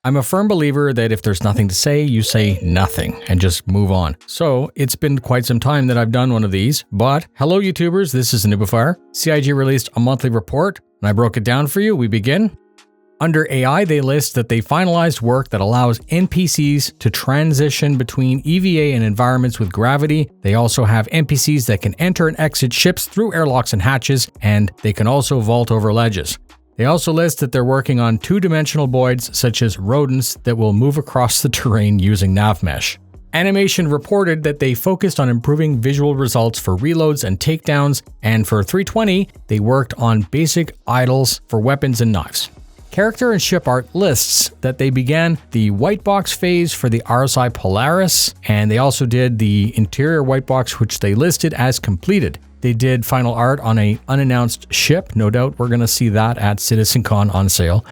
I'm a firm believer that if there's nothing to say, you say nothing and just move on. So it's been quite some time that I've done one of these, but hello YouTubers, this is noobifier. CIG released a monthly report and I broke it down for you. We begin. Under AI, they list that they finalized work that allows NPCs to transition between EVA and environments with gravity. They also have NPCs that can enter and exit ships through airlocks and hatches, and they can also vault over ledges. They also list that they're working on two-dimensional voids such as rodents that will move across the terrain using nav mesh. Animation reported that they focused on improving visual results for reloads and takedowns, and for 320, they worked on basic idles for weapons and knives. Character and ship art lists that they began the white box phase for the RSI Polaris, and they also did the interior white box, which they listed as completed. They did final art on an unannounced ship. No doubt we're going to see that at CitizenCon on sale.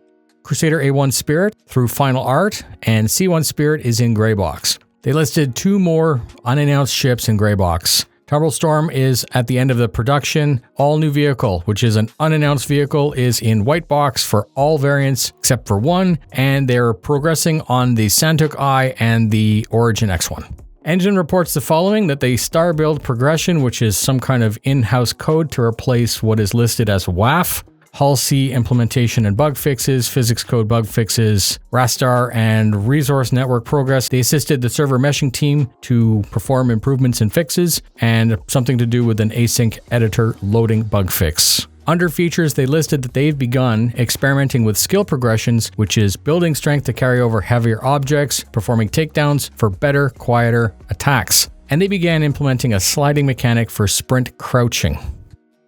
Crusader A1 Spirit through final art, and C1 Spirit is in gray box. They listed two more unannounced ships in gray box. Tumble Storm is at the end of the production. All new vehicle, which is an unannounced vehicle, is in white box for all variants except for one, and they're progressing on the Santuk I and the Origin X1. Engine reports the following, that the star build progression, which is some kind of in-house code to replace what is listed as WAF, Hull C implementation and bug fixes, physics code bug fixes, Rastar and resource network progress. They assisted the server meshing team to perform improvements and fixes, and something to do with an async editor loading bug fix. Under features, they listed that they've begun experimenting with skill progressions, which is building strength to carry over heavier objects, performing takedowns for better, quieter attacks. And they began implementing a sliding mechanic for sprint crouching.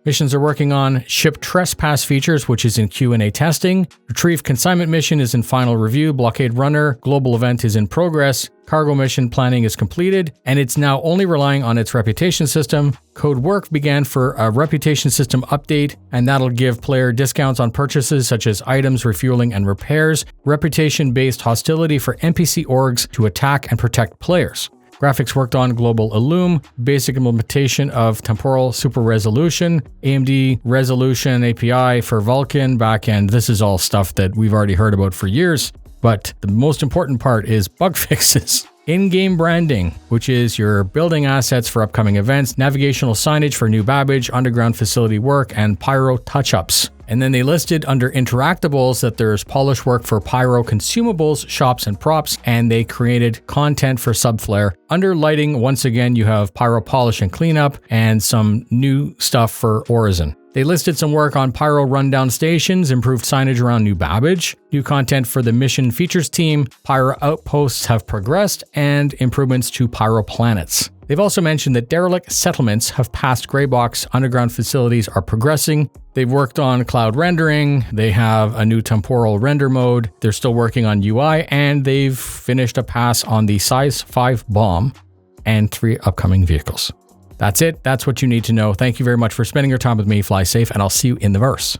Missions are working on ship trespass features, which is in Q&A testing. Retrieve consignment mission is in final review. Blockade runner global event is in progress. Cargo mission planning is completed, and it's now only relying on its reputation system. Code work began for a reputation system update, and that'll give player discounts on purchases such as items, refueling, and repairs. Reputation-based hostility for NPC orgs to attack and protect players. Graphics worked on Global Illum, basic implementation of temporal super resolution, AMD resolution API for Vulkan backend. This is all stuff that we've already heard about for years, but the most important part is bug fixes. In-game branding, which is your building assets for upcoming events, navigational signage for new Babbage, underground facility work, and pyro touch-ups. And then they listed under interactables that there's polish work for pyro consumables, shops, and props, and they created content for Subflare. Under lighting, once again, you have pyro polish and cleanup, and some new stuff for Orison. They listed some work on pyro rundown stations, improved signage around new Babbage, new content for the mission features team, pyro outposts have progressed, and improvements to pyro planets. They've also mentioned that derelict settlements have passed gray box, underground facilities are progressing. They've worked on cloud rendering, they have a new temporal render mode, they're still working on UI, and they've finished a pass on the Size 5 bomb and 3 upcoming vehicles. That's it. That's what you need to know. Thank you very much for spending your time with me. Fly safe, and I'll see you in the verse.